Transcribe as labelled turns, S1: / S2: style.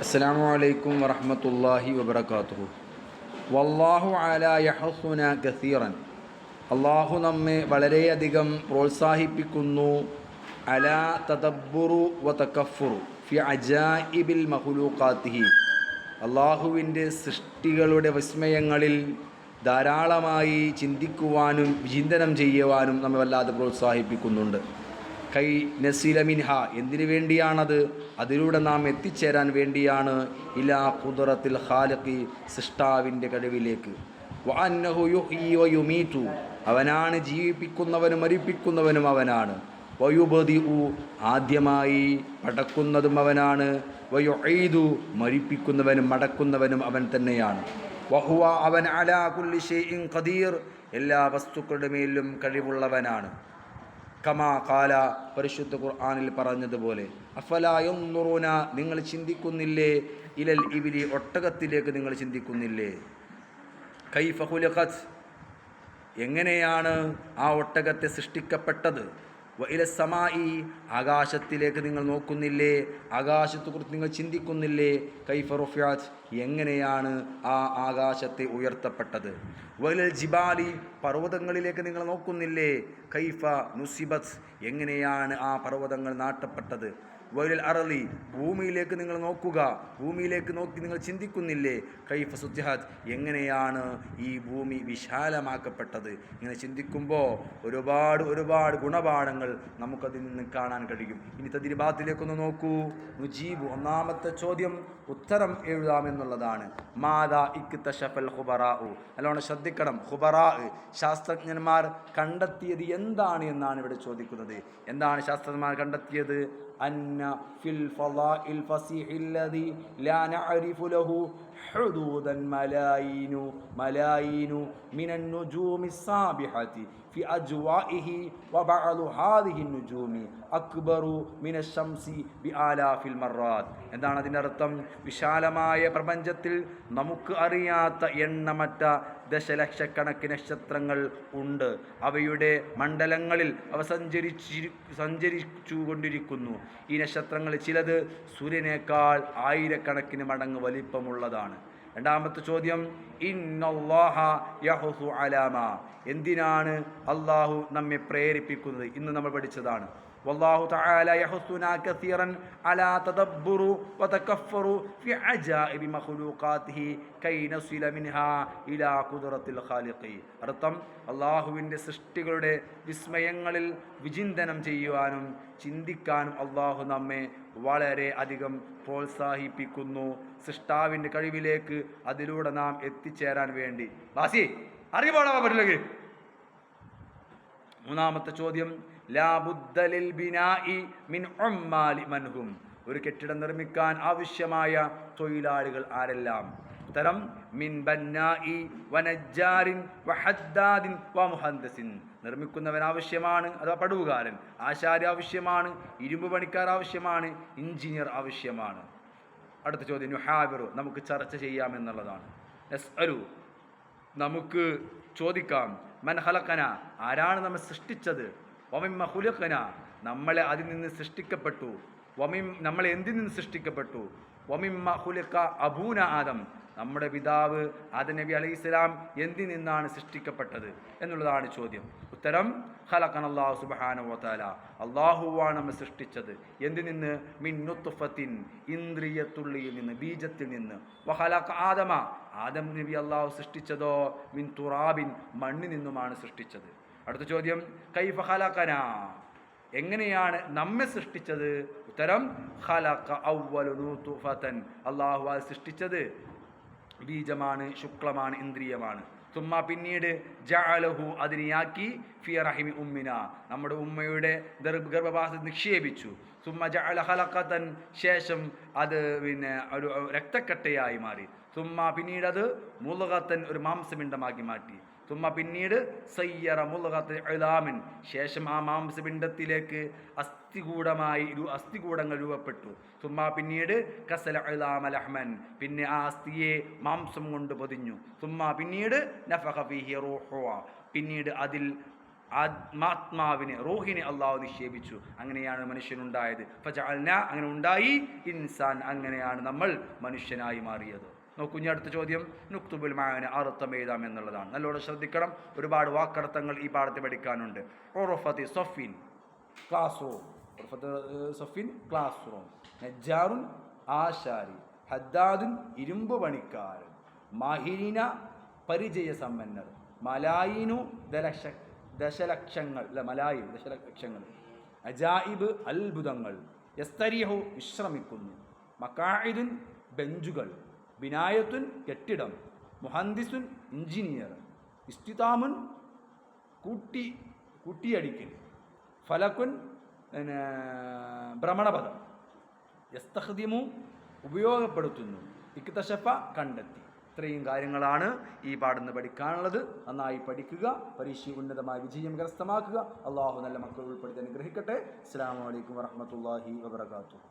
S1: അസ്സലാമു അലൈക്കും വറഹ്മത്തുള്ളാഹി വബറകാതുഹു. വല്ലാഹു അലാ യഹസുന കസീറൻ. അള്ളാഹു നമ്മെ വളരെയധികം പ്രോത്സാഹിപ്പിക്കുന്നു. അലാ തദബ്ബുറു വ തകഫുറു ഫി അജായിബിൽ മഖ്ലൂഖാത്തിഹി. അള്ളാഹുവിൻ്റെ സൃഷ്ടികളുടെ വിസ്മയങ്ങളിൽ ധാരാളമായി ചിന്തിക്കുവാനും വിചിന്തനം ചെയ്യുവാനും നമ്മെ വല്ലാതെ പ്രോത്സാഹിപ്പിക്കുന്നുണ്ട്. കൈ നസീല മിൻഹ, എന്തിനു വേണ്ടിയാണത്? അതിലൂടെ നാം എത്തിച്ചേരാൻ വേണ്ടിയാണ്. ഇലാ ഖുദ്റത്തിൽ ഖാലിഖി, സൃഷ്ടാവിൻ്റെ കഴിവിലേക്ക്. വ അന്നഹു യുഹ്യി വ യുമീതു, അവനാണ് ജീവിപ്പിക്കുന്നവനും മരിപ്പിക്കുന്നവനും അവനാണ്. വയുബദിഉ, ആദ്യമായി പടക്കുന്നതും അവനാണ്. വയുഈദു, മരിപ്പിക്കുന്നവനും മടക്കുന്നവനും അവൻ തന്നെയാണ്. വഹുവ, അവൻ അലാ കുല്ലി ഷൈഇൻ ഖദീർ, എല്ലാ വസ്തുക്കളുടെ മേലും കഴിവുള്ളവനാണ്. കമാ ഖാല, പരിശുദ്ധ ഖുർആനിൽ പറഞ്ഞതുപോലെ, അഫലാ യൻദുറൂന, നിങ്ങൾ ചിന്തിക്കുന്നില്ലേ? ഇലൽ ഇബിലി, ഒട്ടകത്തിലേക്ക് നിങ്ങൾ ചിന്തിക്കുന്നില്ലേ? കൈഫ ഖുലിഖത്, എങ്ങനെയാണ് ആ ഒട്ടകത്തെ സൃഷ്ടിക്കപ്പെട്ടത്? വ ഇല സമായി, ആകാശത്തിലേക്ക് നിങ്ങൾ നോക്കുന്നില്ലേ? ആകാശത്തെക്കുറിച്ച് നിങ്ങൾ ചിന്തിക്കുന്നില്ലേ? കൈഫ റുഫിഅത്, എങ്ങനെയാണ് ആ ആകാശത്തെ ഉയർത്തപ്പെട്ടത്? വലൽ ജിബാലി, പർവ്വതങ്ങളിലേക്ക് നിങ്ങൾ നോക്കുന്നില്ലേ? കൈഫ നുസിബത്, എങ്ങനെയാണ് ആ പർവ്വതങ്ങൾ നാട്ടപ്പെട്ടത്? വലൽ അറളി, ഭൂമിയിലേക്ക് നിങ്ങൾ നോക്കുക, ഭൂമിയിലേക്ക് നോക്കി നിങ്ങൾ ചിന്തിക്കുന്നില്ലേ? കൈഫ സുത്തിഹത്, എങ്ങനെയാണ് ഈ ഭൂമി വിശാലമാക്കപ്പെട്ടത്? ഇങ്ങനെ ചിന്തിക്കുമ്പോൾ ഒരുപാട് ഗുണപാഠങ്ങൾ നമുക്കതിൽ നിന്ന് കാണാൻ കഴിയും. ഇനി തദ്രിബാത്തിലേക്കൊന്ന് നോക്കൂ. നുജീബു, ഒന്നാമത്തെ ചോദ്യം ഉത്തരം എഴുതാമെന്നുള്ളതാണ്. മാദാ ഇക്തശഫൽ ഖുബറാഉ, നല്ലോണം ശ്രദ്ധിക്കണം. ഖുബറാ, ശാസ്ത്രജ്ഞന്മാർ കണ്ടെത്തിയത് എന്താണ് എന്നാണ് ഇവിടെ ചോദിക്കുന്നത്. എന്താണ് ശാസ്ത്രജ്ഞന്മാർ കണ്ടെത്തിയത്? അന്ന ഫിൽ ഫളാഇൽ ഫസീഹില്ലദി ലാ നഅരിഫു ലഹു ഹുദൂദൻ മലായിനു മിനൻ നുജൂമി സാബിഹതി ഫി അജ്വാഇഹി വബഅദു ഹാദിഹി നുജൂമി അക്ബറു മിനശ് ശംസി ബിആലാഫിൽ മറാത്ത്. എന്താണ് അതിൻ്റെ അർത്ഥം? വിശാലമായ പ്രപഞ്ചത്തിൽ നമുക്ക് അറിയാത്ത എണ്ണമറ്റ ദശലക്ഷക്കണക്കിന് നക്ഷത്രങ്ങൾ ഉണ്ട്. അവയുടെ മണ്ഡലങ്ങളിൽ അവ സഞ്ചരിച്ചു കൊണ്ടിരിക്കുന്നു. ഈ നക്ഷത്രങ്ങൾ ചിലത് സൂര്യനേക്കാൾ ആയിരക്കണക്കിന് മടങ്ങ് വലിപ്പമുള്ളതാണ്. രണ്ടാമത്തെ ചോദ്യം, ഇന്നല്ലാഹ യഹ്സു അലാമ, എന്തിനാണ് അള്ളാഹു നമ്മെ പ്രേരിപ്പിക്കുന്നത്? ഇന്ന് നമ്മൾ പഠിച്ചതാണ്. വല്ലാഹു തആല യഹ്സുനാ കസീറൻ അലാ തദബ്ബുറു വതകഫറു ഫി അജാഇബി മഖ്ലൂഖാതിഹി കൈ നസില മിൻഹാ ഇലാ ഖുദ്റത്തിൽ ഖാലിഖി. അർത്ഥം, അള്ളാഹുവിൻ്റെ സൃഷ്ടികളുടെ വിസ്മയങ്ങളിൽ വിചിന്തനം ചെയ്യുവാനും ചിന്തിക്കാനും അള്ളാഹു നമ്മെ വളരെ അധികം പ്രോത്സാഹിപ്പിക്കുന്നു. സൃഷ്ടാവിൻ്റെ കഴിവിലേക്ക് അതിലൂടെ നാം എത്തിച്ചേരാൻ വേണ്ടി. വാസി അറിയുമ്പോഴാ പറ്റില്ലെങ്കിൽ. മൂന്നാമത്തെ ചോദ്യം, ലാ ബുദ്ദ ലിൽ ബിനാഇ മിൻ ഉമ്മാലി മൻഹും, ഒരു കെട്ടിടം നിർമ്മിക്കാൻ ആവശ്യമായ തൊഴിലാളികൾ ആരെല്ലാം? ഉത്തരം, മിൻ ബന്നാഇ വനജ്ജാരിൻ വഹദ്ദാദിൻ വമുഹദ്ദിസിൻ, നിർമ്മിക്കുന്നവൻ ആവശ്യമാണ്, അഥവാ പടുവുകാരൻ. ആശാരി ആവശ്യമാണ്, ഇരുമ്പ് പണിക്കാർ ആവശ്യമാണ്, എഞ്ചിനീയർ ആവശ്യമാണ്. അടുത്ത ചോദ്യം, നുഹാബിറു, നമുക്ക് ചർച്ച ചെയ്യാമെന്നുള്ളതാണ്. നസ്അലു, നമുക്ക് ചോദിക്കാം. മൻ ഖലഖന, ആരാണ് നമ്മെ സൃഷ്ടിച്ചത്? വമിമ്മ ഖുലിഖന, നമ്മളെ അതിൽ നിന്ന് സൃഷ്ടിക്കപ്പെട്ടു. നമ്മളെ എന്തിൽ നിന്ന് സൃഷ്ടിക്കപ്പെട്ടു? വമിമ്മ ഖുലിഖ അബൂന ആദം, നമ്മുടെ പിതാവ് ആദം നബി അലൈഹിസ്സലാം എന്തിൽ നിന്നാണ് സൃഷ്ടിക്കപ്പെട്ടത് എന്നുള്ളതാണ് ചോദ്യം. ഉത്തരം, ഖലഖനല്ലാഹു സുബ്ഹാനഹു വ തആല, അല്ലാഹുവാണ് നമ്മെ സൃഷ്ടിച്ചത്. എന്തിൽ നിന്ന്? മിൻ നുത്ഫത്തിൻ, ഇന്ദ്രിയത്തുള്ളിയിൽ നിന്ന്, ബീജത്തിൽ നിന്ന്. വഖലഖ ആദമ, ആദം നബി അല്ലാഹു സൃഷ്ടിച്ചതോ മിൻ തുറാബിൻ, മണ്ണിൽ നിന്നുമാണ് സൃഷ്ടിച്ചത്. അടുത്ത ചോദ്യം, കൈഫ ഖലഖനാ, എങ്ങനെയാണ് നമ്മെ സൃഷ്ടിച്ചത്? ഉത്തരം, ഖലഖ അവ്വലു നുത്ഫതൻ, അല്ലാഹു അത് സൃഷ്ടിച്ചത് ബീജമാണ്, ശുക്ലമാണ്, ഇന്ദ്രിയമാണ്. തുമ്മ, പിന്നീട് ജഅലഹു, അതിനെയാക്കി ഫി റഹിമി ഉമ്മിന, നമ്മുടെ ഉമ്മയുടെ ഗർഭപാത്രത്തിൽ നിക്ഷേപിച്ചു. തുമ്മ ജഅല ഖലഖതൻ, ശേഷം അത് ഒരു രക്തക്കട്ടയായി മാറി. തുമ്മ, പിന്നീട് അത് മുളകത്തൻ, ഒരു മാംസപിണ്ഡമാക്കി മാറ്റി. തുമ്മ, പിന്നീട് സയ്യറ മുളകത്ത് ഇളാമിൻ, ശേഷം ആ മാംസപിണ്ഡത്തിലേക്ക് അസ്ഥികൂടങ്ങൾ രൂപപ്പെട്ടു. തുമ്മ, പിന്നീട് കസല ഇളാമ ലഹ്മൻ, പിന്നെ ആ അസ്ഥിയെ മാംസം കൊണ്ട് പൊതിഞ്ഞു. തുമ്മ, പിന്നീട് നഫഖ ഫീഹി റൂഹുഹ, പിന്നീട് അതിൽ ആത്മാവിനെ, റൂഹിനെ അള്ളാഹു നിക്ഷേപിച്ചു. അങ്ങനെയാണ് മനുഷ്യനുണ്ടായത്. ഫജഅൽനാ, അങ്ങനെ ഉണ്ടായി, ഇൻസാൻ, അങ്ങനെയാണ് നമ്മൾ മനുഷ്യനായി മാറിയത്. നോക്കൂ, ഇനി അടുത്ത ചോദ്യം നുക്തുബുൽ മഅന, അർത്ഥം എഴുതാം എന്നുള്ളതാണ്. നല്ലോണം ശ്രദ്ധിക്കണം, ഒരുപാട് വാക്കർത്ഥങ്ങൾ ഈ പാഠത്തിൽ പഠിക്കാനുണ്ട്. ഉറഫത്തി സഫിൻ, ക്ലാസ് റൂം. ഉറഫത്ത് സഫിൻ, ക്ലാസ് റൂം. നജ്ജാറുൻ, ആശാരി. ഹദ്ദാദുൻ, ഇരുമ്പ് പണിക്കാരൻ. മാഹിരീന, പരിചയസമ്പന്നർ. മലായിനു, ദശലക്ഷങ്ങൾ, അല്ല മലായിൻ ദശലക്ഷങ്ങൾ. അജായിബ്, അത്ഭുതങ്ങൾ. യസ്തരിഹു, വിശ്രമിക്കുന്നു. മക്കാഇദുൻ, ബെഞ്ചുകൾ. ബിനായത്തുൻ, കെട്ടിടം. മുഹന്ദിസുൻ, എഞ്ചിനീയർ. ഇസ്തിതാമുൻ, കൂട്ടിയടിക്കൽ. ഫലക്കുൻ, ഭ്രമണപഥം. യസ്തഖ്ദിമു, ഉപയോഗപ്പെടുത്തുന്നു. ഇക്തശഫ, കണ്ടെത്തി. ഇത്രയും കാര്യങ്ങളാണ് ഈ പാഠം പഠിക്കാനുള്ളത്. നന്നായി പഠിക്കുക, പരീക്ഷ ഉന്നതമായ വിജയം കരസ്ഥമാക്കുക. അള്ളാഹു നല്ല മക്കൾ ഉൾപ്പെടുത്തി അനുഗ്രഹിക്കട്ടെ. അസ്സലാമു അലൈക്കും വറഹ്മത്തുള്ളാഹി വബറകാതുഹു.